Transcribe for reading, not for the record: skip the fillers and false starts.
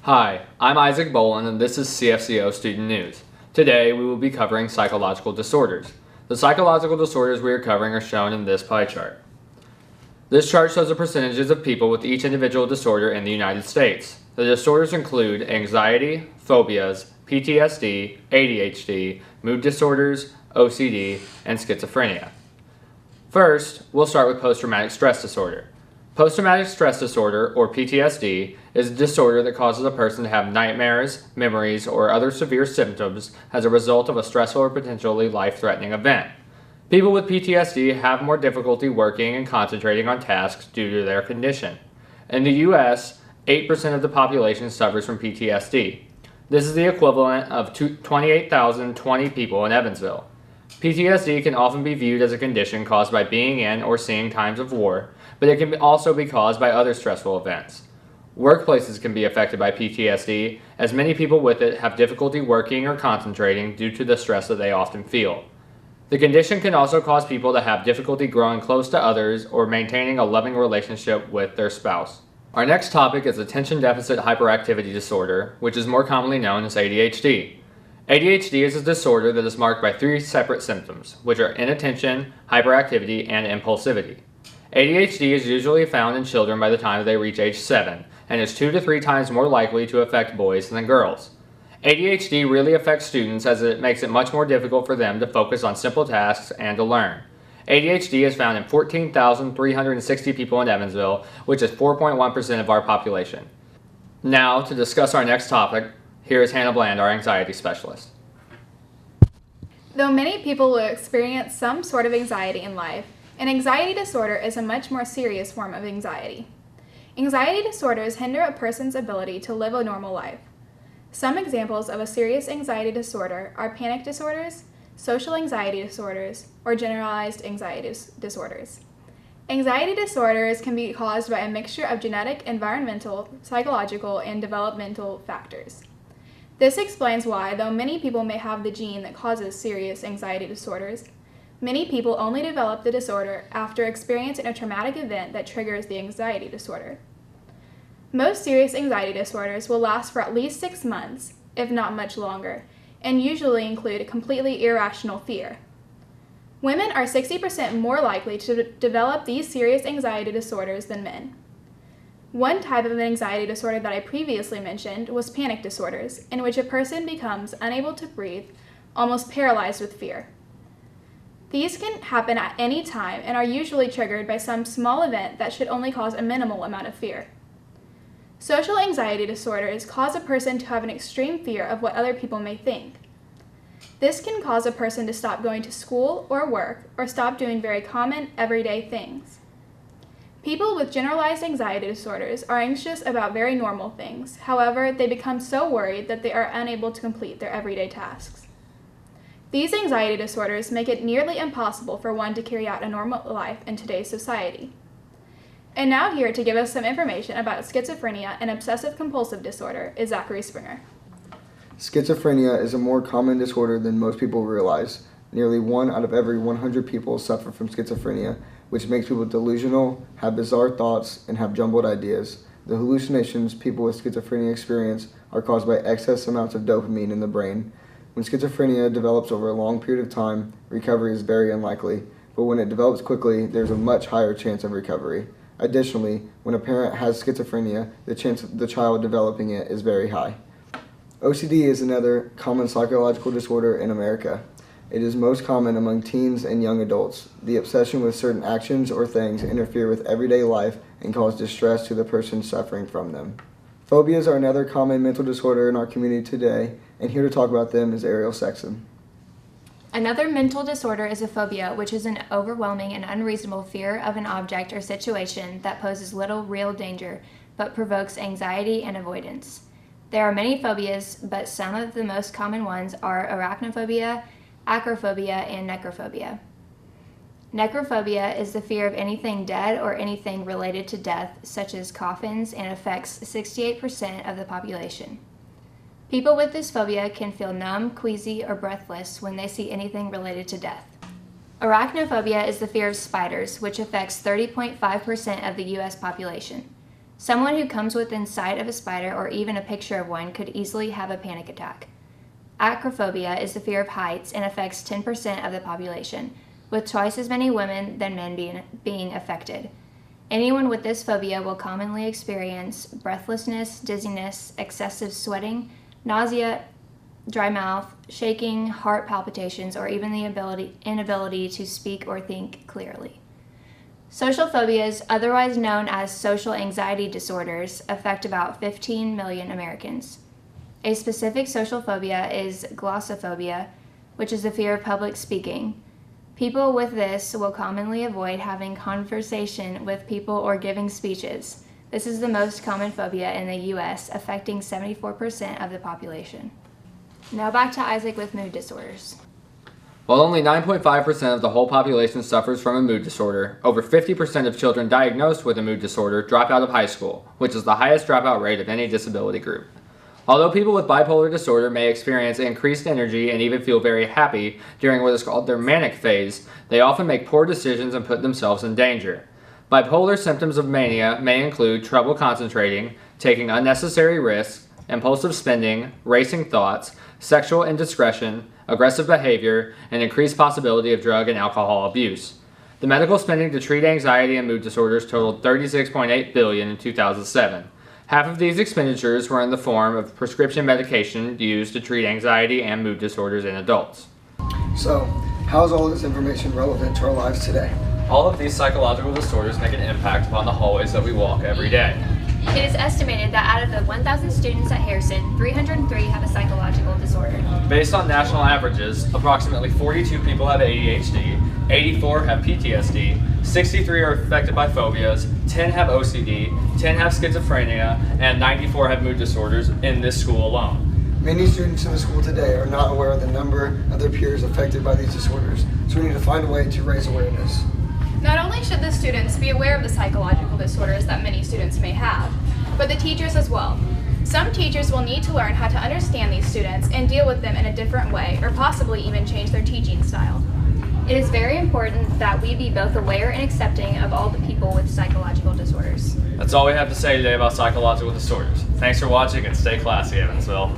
Hi, I'm Isaac Boland and this is CFCO Student News. Today we will be covering psychological disorders. The psychological disorders we are covering are shown in this pie chart. This chart shows the percentages of people with each individual disorder in the United States. The disorders include anxiety, phobias, PTSD, ADHD, mood disorders, OCD, and schizophrenia. First, we'll start with post-traumatic stress disorder. Post-traumatic stress disorder, or PTSD, is a disorder that causes a person to have nightmares, memories, or other severe symptoms as a result of a stressful or potentially life-threatening event. People with PTSD have more difficulty working and concentrating on tasks due to their condition. In the U.S., 8% of the population suffers from PTSD. This is the equivalent of 28,020 people in Evansville. PTSD can often be viewed as a condition caused by being in or seeing times of war, but it can also be caused by other stressful events. Workplaces can be affected by PTSD, as many people with it have difficulty working or concentrating due to the stress that they often feel. The condition can also cause people to have difficulty growing close to others or maintaining a loving relationship with their spouse. Our next topic is attention deficit hyperactivity disorder, which is more commonly known as ADHD. ADHD is a disorder that is marked by 3 separate symptoms, which are inattention, hyperactivity, and impulsivity. ADHD is usually found in children by the time they reach age 7, and is 2 to 3 times more likely to affect boys than girls. ADHD really affects students as it makes it much more difficult for them to focus on simple tasks and to learn. ADHD is found in 14,360 people in Evansville, which is 4.1% of our population. Now, to discuss our next topic, here is Hannah Bland, our anxiety specialist. Though many people will experience some sort of anxiety in life, an anxiety disorder is a much more serious form of anxiety. Anxiety disorders hinder a person's ability to live a normal life. Some examples of a serious anxiety disorder are panic disorders, social anxiety disorders, or generalized anxiety disorders. Anxiety disorders can be caused by a mixture of genetic, environmental, psychological, and developmental factors. This explains why, though many people may have the gene that causes serious anxiety disorders, many people only develop the disorder after experiencing a traumatic event that triggers the anxiety disorder. Most serious anxiety disorders will last for at least 6 months, if not much longer, and usually include a completely irrational fear. Women are 60% more likely to develop these serious anxiety disorders than men. One type of anxiety disorder that I previously mentioned was panic disorders, in which a person becomes unable to breathe, almost paralyzed with fear. These can happen at any time and are usually triggered by some small event that should only cause a minimal amount of fear. Social anxiety disorders cause a person to have an extreme fear of what other people may think. This can cause a person to stop going to school or work or stop doing very common, everyday things. People with generalized anxiety disorders are anxious about very normal things. However, they become so worried that they are unable to complete their everyday tasks. These anxiety disorders make it nearly impossible for one to carry out a normal life in today's society. And now here to give us some information about schizophrenia and obsessive-compulsive disorder is Zachary Springer. Schizophrenia is a more common disorder than most people realize. Nearly 1 out of every 100 people suffer from schizophrenia, which makes people delusional, have bizarre thoughts, and have jumbled ideas. The hallucinations people with schizophrenia experience are caused by excess amounts of dopamine in the brain. When schizophrenia develops over a long period of time, recovery is very unlikely, but when it develops quickly, there's a much higher chance of recovery. Additionally, when a parent has schizophrenia, the chance of the child developing it is very high. OCD is another common psychological disorder in America. It is most common among teens and young adults. The obsession with certain actions or things interfere with everyday life and cause distress to the person suffering from them. Phobias are another common mental disorder in our community today, and here to talk about them is Ariel Sexton. Another mental disorder is a phobia, which is an overwhelming and unreasonable fear of an object or situation that poses little real danger, but provokes anxiety and avoidance. There are many phobias, but some of the most common ones are arachnophobia, acrophobia, and necrophobia. Necrophobia is the fear of anything dead or anything related to death, such as coffins, and affects 68% of the population. People with this phobia can feel numb, queasy, or breathless when they see anything related to death. Arachnophobia is the fear of spiders, which affects 30.5% of the U.S. population. Someone who comes within sight of a spider or even a picture of one could easily have a panic attack. Acrophobia is the fear of heights and affects 10% of the population, with twice as many women than men being affected. Anyone with this phobia will commonly experience breathlessness, dizziness, excessive sweating, nausea, dry mouth, shaking, heart palpitations, or even the inability to speak or think clearly. Social phobias, otherwise known as social anxiety disorders, affect about 15 million Americans. A specific social phobia is glossophobia, which is the fear of public speaking. People with this will commonly avoid having conversation with people or giving speeches. This is the most common phobia in the U.S., affecting 74% of the population. Now back to Isaac with mood disorders. While only 9.5% of the whole population suffers from a mood disorder, over 50% of children diagnosed with a mood disorder drop out of high school, which is the highest dropout rate of any disability group. Although people with bipolar disorder may experience increased energy and even feel very happy during what is called their manic phase, they often make poor decisions and put themselves in danger. Bipolar symptoms of mania may include trouble concentrating, taking unnecessary risks, impulsive spending, racing thoughts, sexual indiscretion, aggressive behavior, and increased possibility of drug and alcohol abuse. The medical spending to treat anxiety and mood disorders totaled $36.8 billion in 2007. Half of these expenditures were in the form of prescription medication used to treat anxiety and mood disorders in adults. So, how is all this information relevant to our lives today? All of these psychological disorders make an impact upon the hallways that we walk every day. It is estimated that out of the 1,000 students at Harrison, 303 have a psychological disorder. Based on national averages, approximately 42 people have ADHD, 84 have PTSD, 63 are affected by phobias, 10 have OCD, 10 have schizophrenia, and 94 have mood disorders in this school alone. Many students in the school today are not aware of the number of their peers affected by these disorders, so we need to find a way to raise awareness. Not only should the students be aware of the psychological disorders that many students may have, but the teachers as well. Some teachers will need to learn how to understand these students and deal with them in a different way, or possibly even change their teaching style. It is very important that we be both aware and accepting of all the people with psychological disorders. That's all we have to say today about psychological disorders. Thanks for watching and stay classy, Evansville.